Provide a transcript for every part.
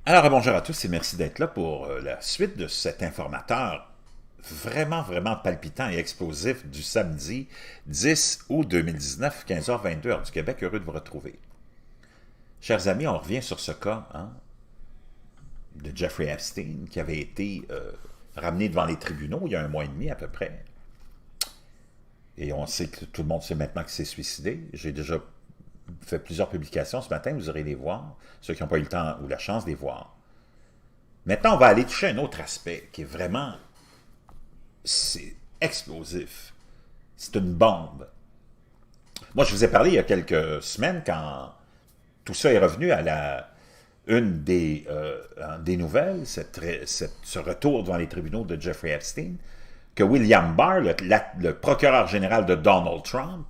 Alors, bonjour à tous et merci d'être là pour la suite de cet informateur vraiment, vraiment palpitant et explosif du samedi 10 août 2019, 15h22, heure du Québec. Heureux de vous retrouver. Chers amis, on revient sur ce cas de Jeffrey Epstein qui avait été ramené devant les tribunaux il y a un mois et demi à peu près. Et on sait que tout le monde sait maintenant qu'il s'est suicidé. J'ai déjà fait plusieurs publications ce matin, vous aurez les voir, ceux qui n'ont pas eu le temps ou la chance de les voir. Maintenant, on va aller toucher un autre aspect qui est vraiment, c'est explosif. C'est une bombe. Moi, je vous ai parlé il y a quelques semaines quand tout ça est revenu à une des nouvelles, ce retour devant les tribunaux de Jeffrey Epstein, que William Barr, le procureur général de Donald Trump,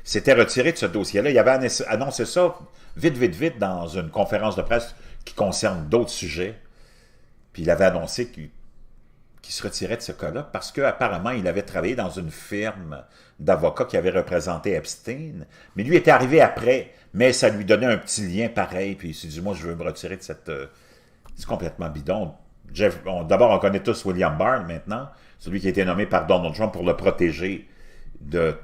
s'était retiré de ce dossier-là. Il avait annoncé ça vite, dans une conférence de presse qui concerne d'autres sujets. Puis il avait annoncé qu'il se retirait de ce cas-là parce qu'apparemment, il avait travaillé dans une firme d'avocats qui avait représenté Epstein. Mais lui était arrivé après, mais ça lui donnait un petit lien pareil. Puis il s'est dit, moi, je veux me retirer de cette... c'est complètement bidon. D'abord, on connaît tous William Barr maintenant, celui qui a été nommé par Donald Trump pour le protéger de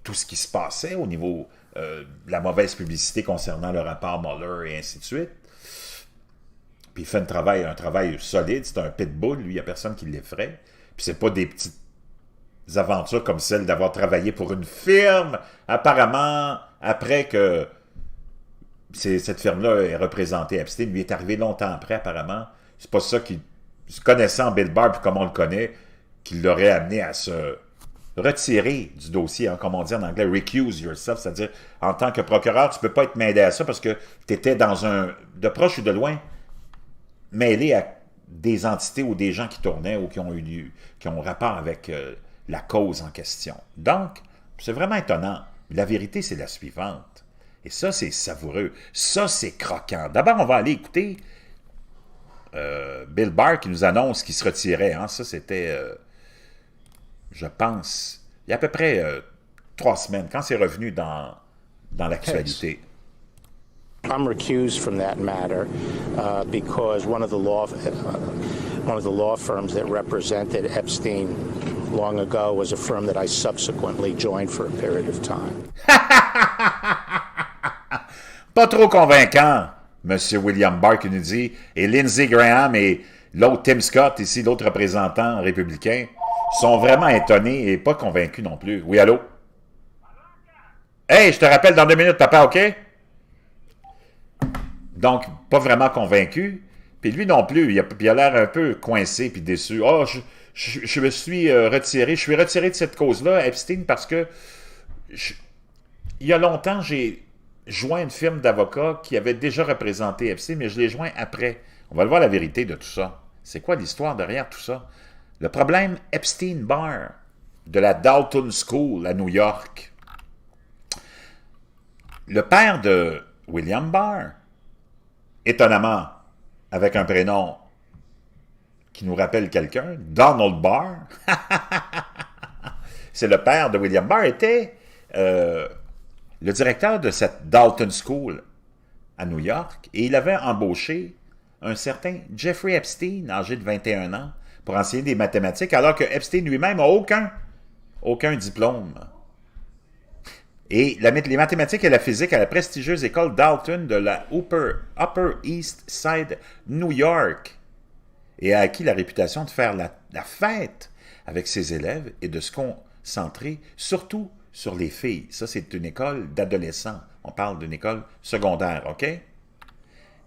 tout ce qui se passait au niveau de la mauvaise publicité concernant le rapport Mueller et ainsi de suite. Puis il fait un travail solide, c'est un pitbull, lui, il n'y a personne qui l'effraie. Puis c'est pas des petites aventures comme celle d'avoir travaillé pour une firme, apparemment, après que cette firme-là ait représenté Epstein, lui est arrivé longtemps après, apparemment. C'est pas ça qui, connaissant Bill Barr, puis comme on le connaît, qui l'aurait amené à se retirer du dossier, comme on dit en anglais, recuse yourself, c'est-à-dire, en tant que procureur, tu peux pas être mêlé à ça parce que tu étais dans de proche ou de loin, mêlé à des entités ou des gens qui tournaient ou qui ont rapport avec la cause en question. Donc, c'est vraiment étonnant. La vérité, c'est la suivante. Et ça, c'est savoureux. Ça, c'est croquant. D'abord, on va aller écouter Bill Barr qui nous annonce qu'il se retirait. Ça, c'était, je pense, il y a à peu près 3 semaines, quand c'est revenu dans l'actualité. I'm recused from that matter because one of the law firms that represented Epstein long ago was a firm that I subsequently joined for a period of time. Pas trop convaincant, M. William Barr qui nous dit, et Lindsey Graham et l'autre Tim Scott, ici, l'autre représentant républicain, sont vraiment étonnés et pas convaincus non plus. Oui, allô? Hey, je te rappelle dans 2 minutes, papa, OK? Donc, pas vraiment convaincu. Puis lui non plus, il a l'air un peu coincé puis déçu. « Oh, je me suis retiré. Je suis retiré de cette cause-là, Epstein, parce que il y a longtemps, j'ai joint une firme d'avocats qui avait déjà représenté Epstein, mais je l'ai joint après. On va le voir la vérité de tout ça. C'est quoi l'histoire derrière tout ça? Le problème Epstein-Barr de la Dalton School à New York. Le père de William Barr, étonnamment, avec un prénom qui nous rappelle quelqu'un, Donald Barr, c'est le père de William Barr, était le directeur de cette Dalton School à New York, et il avait embauché un certain Jeffrey Epstein, âgé de 21 ans, pour enseigner des mathématiques, alors que Epstein lui-même n'a aucun diplôme. Et les mathématiques et la physique à la prestigieuse école Dalton de la Upper East Side, New York, et a acquis la réputation de faire la fête avec ses élèves et de se concentrer surtout sur les filles. Ça, c'est une école d'adolescents. On parle d'une école secondaire, OK?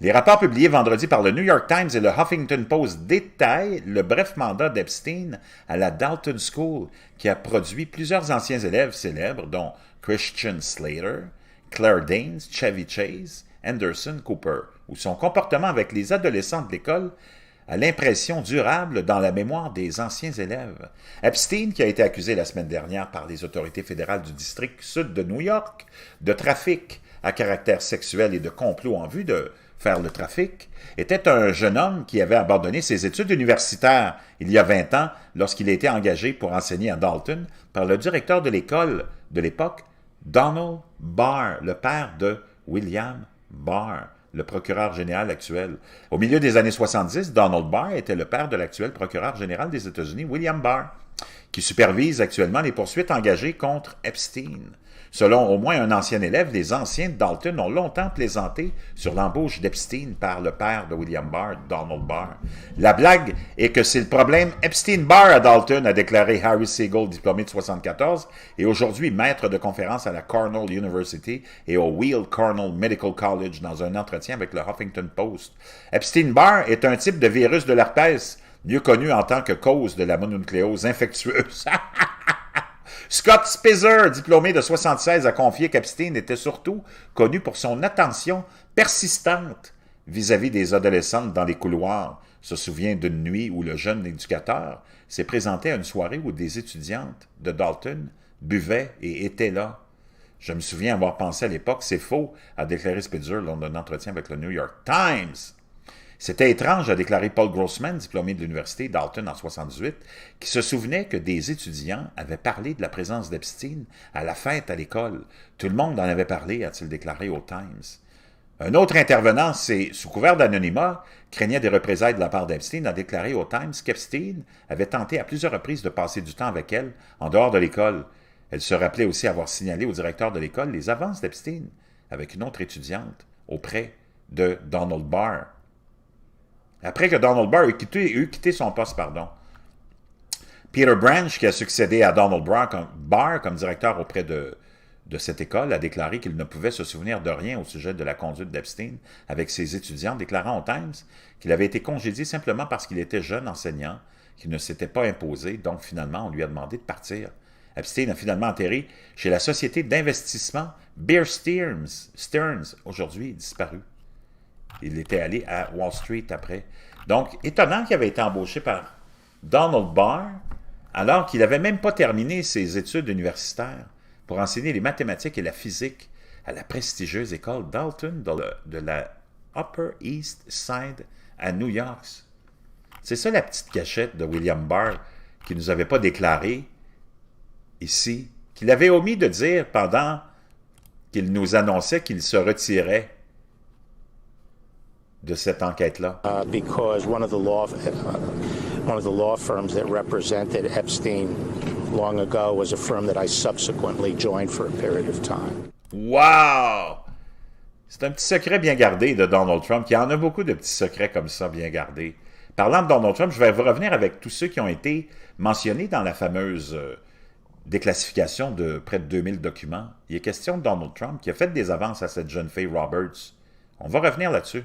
Les rapports publiés vendredi par le New York Times et le Huffington Post détaillent le bref mandat d'Epstein à la Dalton School, qui a produit plusieurs anciens élèves célèbres, dont Christian Slater, Claire Danes, Chevy Chase, Anderson Cooper, où son comportement avec les adolescents de l'école a l'impression durable dans la mémoire des anciens élèves. Epstein, qui a été accusé la semaine dernière par les autorités fédérales du district sud de New York de trafic à caractère sexuel et de complot en vue de faire le trafic, était un jeune homme qui avait abandonné ses études universitaires il y a 20 ans lorsqu'il a été engagé pour enseigner à Dalton par le directeur de l'école de l'époque, Donald Barr, le père de William Barr. le procureur général actuel. Au milieu des années 70, Donald Barr était le père de l'actuel procureur général des États-Unis, William Barr, qui supervise actuellement les poursuites engagées contre Epstein. Selon au moins un ancien élève, les anciens de Dalton ont longtemps plaisanté sur l'embauche d'Epstein par le père de William Barr, Donald Barr. La blague est que c'est le problème Epstein-Barr à Dalton, a déclaré Harry Siegel, diplômé de 1974, et aujourd'hui maître de conférence à la Cornell University et au Weill Cornell Medical College dans un entretien avec le Huffington Post. Epstein-Barr est un type de virus de l'herpès, mieux connu en tant que cause de la mononucléose infectieuse. Scott Spitzer, diplômé de 1976, a confié qu'Epstein était surtout connu pour son attention persistante vis-à-vis des adolescentes dans les couloirs. Se souvient d'une nuit où le jeune éducateur s'est présenté à une soirée où des étudiantes de Dalton buvaient et étaient là. Je me souviens avoir pensé à l'époque, c'est faux, a déclaré Spitzer lors d'un entretien avec le New York Times. C'était étrange, a déclaré Paul Grossman, diplômé de l'université Dalton en 1978, qui se souvenait que des étudiants avaient parlé de la présence d'Epstein à la fête à l'école. Tout le monde en avait parlé, a-t-il déclaré au Times. Un autre intervenant, sous couvert d'anonymat, craignait des représailles de la part d'Epstein, a déclaré au Times qu'Epstein avait tenté à plusieurs reprises de passer du temps avec elle en dehors de l'école. Elle se rappelait aussi avoir signalé au directeur de l'école les avances d'Epstein avec une autre étudiante auprès de Donald Barr. Après que Donald Barr eut quitté son poste, Peter Branch, qui a succédé à Donald Barr comme directeur auprès de cette école, a déclaré qu'il ne pouvait se souvenir de rien au sujet de la conduite d'Epstein avec ses étudiants, déclarant au Times qu'il avait été congédié simplement parce qu'il était jeune enseignant, qu'il ne s'était pas imposé, donc finalement on lui a demandé de partir. Epstein a finalement atterri chez la société d'investissement Bear Stearns, aujourd'hui disparu. Il était allé à Wall Street après. Donc, étonnant qu'il avait été embauché par Donald Barr, alors qu'il n'avait même pas terminé ses études universitaires pour enseigner les mathématiques et la physique à la prestigieuse école Dalton de la Upper East Side à New York. C'est ça la petite cachette de William Barr qui ne nous avait pas déclaré ici, qu'il avait omis de dire pendant qu'il nous annonçait qu'il se retirait de cette enquête-là. Because one of the law firms that represented Epstein long ago was a firm that I subsequently joined for a period of time. Wow! C'est un petit secret bien gardé de Donald Trump. Il y en a beaucoup de petits secrets comme ça bien gardés. Parlant de Donald Trump, je vais vous revenir avec tous ceux qui ont été mentionnés dans la fameuse déclassification de près de 2000 documents. Il est question de Donald Trump qui a fait des avances à cette jeune fille Roberts. On va revenir là-dessus.